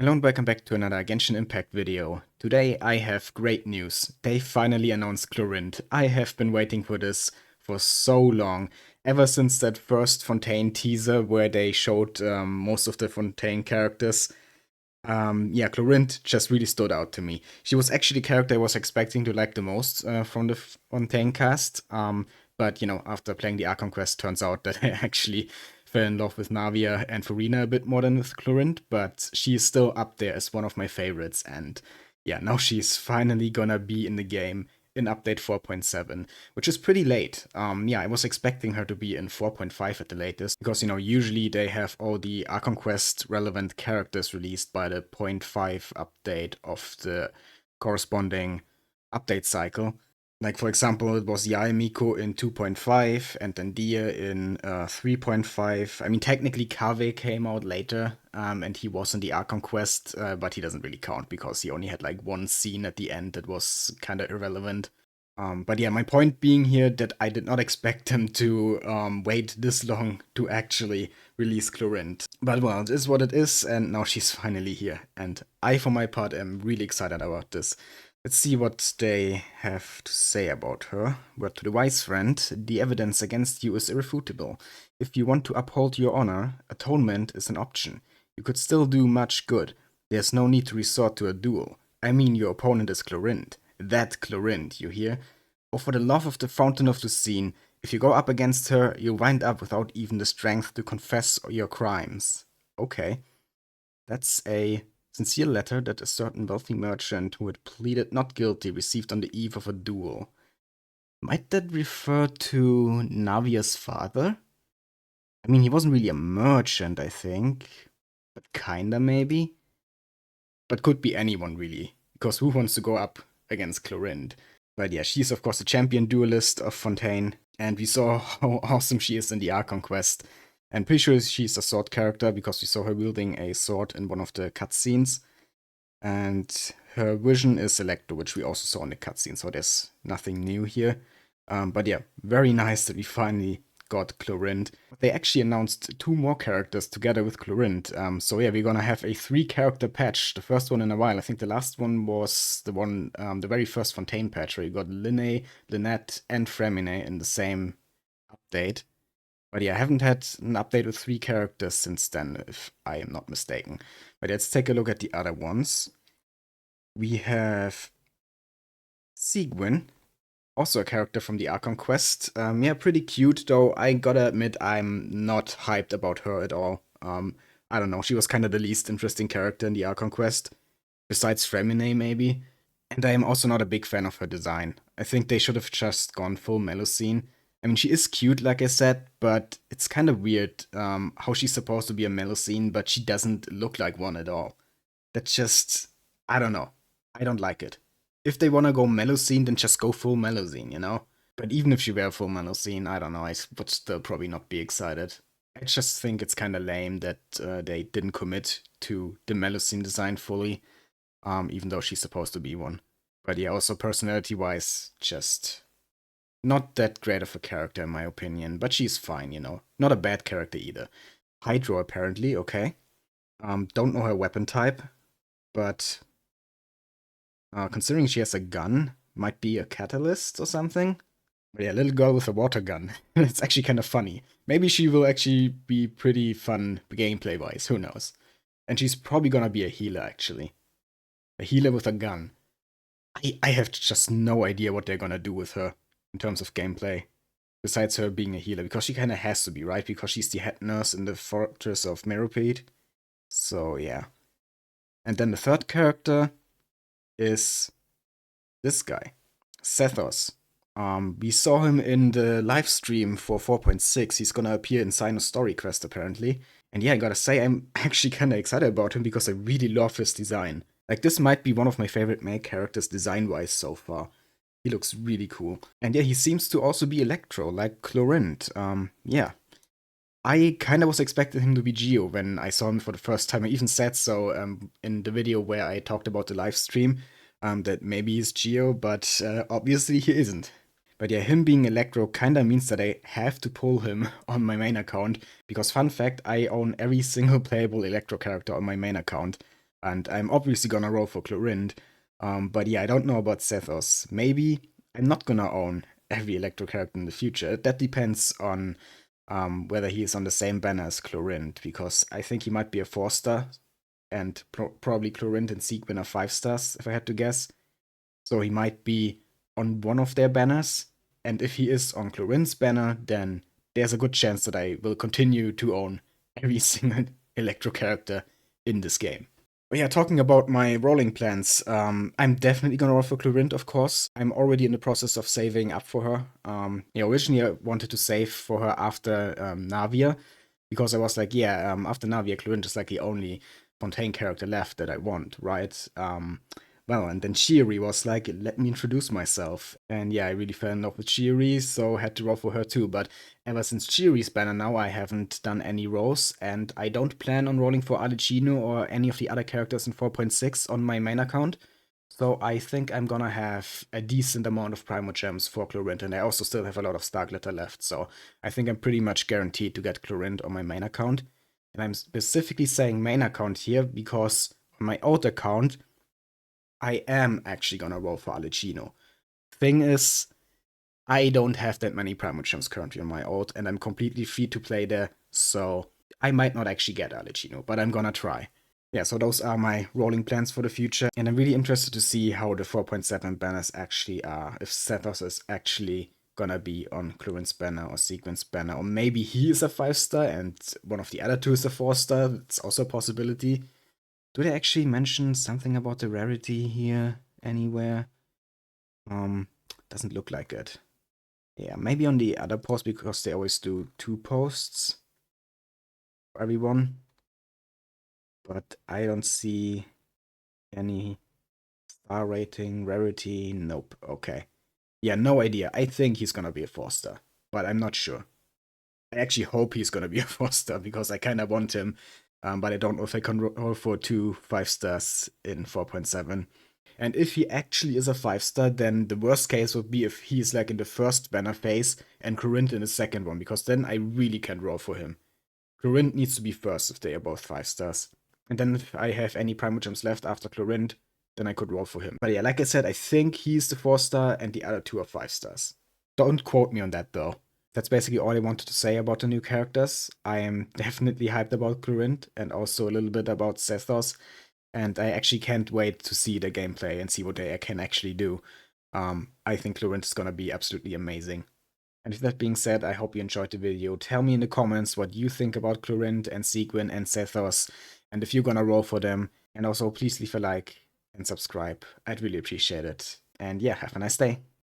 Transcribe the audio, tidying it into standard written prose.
Hello and welcome back to another Genshin Impact video. Today I have great news. They finally announced Clorinde. I have been waiting for this for so long. Ever since that first Fontaine teaser where they showed most of the Fontaine characters. Yeah, Clorinde just really stood out to me. She was actually the character I was expecting to like the most from the Fontaine cast. But you know, after playing the Archon quest, turns out that I actually fell in love with Navia and Farina a bit more than with Clorinde. But she is still up there as one of my favorites. And yeah, now she's finally gonna be in the game in update 4.7, which is pretty late. Yeah, I was expecting her to be in 4.5 at the latest, because, you know, usually they have all the Archon Quest relevant characters released by the point 0.5 update of the corresponding update cycle. Like, for example, it was Yae Miko in 2.5 and then Dia in 3.5. I mean, technically, Kave came out later, and he was in the Archon Quest, but he doesn't really count because he only had like one scene at the end that was kind of irrelevant. But yeah, my point being here that I did not expect him to wait this long to actually release Clorinde. But well, it is what it is, and now she's finally here. And I, for my part, am really excited about this. Let's see what they have to say about her. Word to the wise friend, the evidence against you is irrefutable. If you want to uphold your honor, atonement is an option. You could still do much good. There's no need to resort to a duel. I mean, your opponent is Clorinde. That Clorinde, you hear? Or for the love of the Fountain of the Scene, if you go up against her, you'll wind up without even the strength to confess your crimes. Okay. That's a sincere letter that a certain wealthy merchant who had pleaded not guilty received on the eve of a duel. Might that refer to Navia's father? I mean, he wasn't really a merchant, I think. But kinda, maybe? But could be anyone, really. Because who wants to go up against Clorinde? But yeah, she's of course a champion duelist of Fontaine, and we saw how awesome she is in the Archon quest. And pretty sure she's a sword character because we saw her wielding a sword in one of the cutscenes. And her vision is Electro, which we also saw in the cutscene, so there's nothing new here. But yeah, very nice that we finally got Clorinde. They actually announced two more characters together with Clorinde. So yeah, we're gonna have a 3-character patch. The first one in a while. I think the last one was the very first Fontaine patch, where you got Linne, Lynette, and Fremine in the same update. But yeah, I haven't had an update with 3 characters since then, if I am not mistaken. But let's take a look at the other ones. We have Sigewinne, also a character from the Archon quest. Yeah, pretty cute, though I gotta admit I'm not hyped about her at all. I don't know, she was kind of the least interesting character in the Archon quest, besides Fremine maybe. And I am also not a big fan of her design. I think they should have just gone full Melusine. I mean, she is cute, like I said, but it's kind of weird how she's supposed to be a Melusine, but she doesn't look like one at all. That's just, I don't know. I don't like it. If they wanna go Melusine, then just go full Melusine, you know? But even if she were full Melusine, I don't know, I would still probably not be excited. I just think it's kinda lame that they didn't commit to the Melusine design fully, even though she's supposed to be one. But yeah, also personality-wise, just not that great of a character in my opinion, but she's fine, you know? Not a bad character either. Hydro apparently, okay. Don't know her weapon type, but considering she has a gun, might be a catalyst or something. But yeah, little girl with a water gun. It's actually kind of funny. Maybe she will actually be pretty fun gameplay wise, who knows. And she's probably gonna be a healer, actually. A healer with a gun. I have just no idea what they're gonna do with her in terms of gameplay. Besides her being a healer, because she kinda has to be, right? Because she's the head nurse in the Fortress of Meropide. So yeah. And then the third character is this guy, Sethos. We saw him in the live stream for 4.6. He's gonna appear in Sinus Story Quest apparently. And yeah, I gotta say, I'm actually kinda excited about him because I really love his design. Like, this might be one of my favorite main characters design-wise so far. He looks really cool. And yeah, he seems to also be Electro, like Clorinde. Yeah. I kinda was expecting him to be Geo when I saw him for the first time. I even said so in the video where I talked about the live stream, that maybe he's Geo, but obviously he isn't. But yeah, him being Electro kinda means that I have to pull him on my main account, because fun fact, I own every single playable Electro character on my main account. And I'm obviously gonna roll for Clorinde. But yeah, I don't know about Sethos. Maybe I'm not gonna own every Electro character in the future. That depends on whether he is on the same banner as Clorinde, because I think he might be a 4-star, and probably Clorinde and Sigewinne are 5-stars, if I had to guess. So he might be on one of their banners, and if he is on Clorinde's banner, then there's a good chance that I will continue to own every single Electro character in this game. But yeah, talking about my rolling plans, I'm definitely gonna roll for Clorinde, of course. I'm already in the process of saving up for her. Originally I wanted to save for her after Navia, because I was like, yeah, after Navia, Clorinde is like the only Fontaine character left that I want, right? Well, and then Shiri was like, let me introduce myself. And yeah, I really fell in love with Shiri, so had to roll for her too. But ever since Shiri's banner now, I haven't done any rolls, and I don't plan on rolling for Alicino or any of the other characters in 4.6 on my main account. So I think I'm gonna have a decent amount of Primo Gems for Clorinde, and I also still have a lot of Star Glitter left, so I think I'm pretty much guaranteed to get Clorinde on my main account. And I'm specifically saying main account here because on my old account, I am actually gonna roll for Alicino. Thing is, I don't have that many Primo Gems currently on my old, and I'm completely free to play there, so I might not actually get Alicino, but I'm gonna try. Yeah, so those are my rolling plans for the future, and I'm really interested to see how the 4.7 banners actually are, if Sethos is actually gonna be on Clorinde's banner or Sigewinne's banner, or maybe he is a 5-star and one of the other two is a 4-star, that's also a possibility. Do they actually mention something about the rarity here anywhere? Doesn't look like it. Yeah, maybe on the other post, because they always do 2 posts for everyone. But I don't see any star rating, rarity. Nope. Okay. Yeah, no idea. I think he's gonna be a 4-star, but I'm not sure. I actually hope he's gonna be a 4-star because I kind of want him, but I don't know if I can roll for 2 5-stars in 4.7. And if he actually is a 5-star, then the worst case would be if he's like in the first banner phase and Clorinde in the second one, because then I really can't roll for him. Clorinde needs to be first if they are both 5-stars. And then if I have any Primo Gems left after Clorinde, then I could roll for him. But yeah, like I said, I think he's the 4-star and the other two are 5-stars. Don't quote me on that though. That's basically all I wanted to say about the new characters. I am definitely hyped about Clorinde and also a little bit about Sethos. And I actually can't wait to see the gameplay and see what they can actually do. I think Clorinde is gonna be absolutely amazing. And with that being said, I hope you enjoyed the video. Tell me in the comments what you think about Clorinde and Sigewinne and Sethos, and if you're gonna roll for them. And also, please leave a like and subscribe. I'd really appreciate it. And yeah, have a nice day.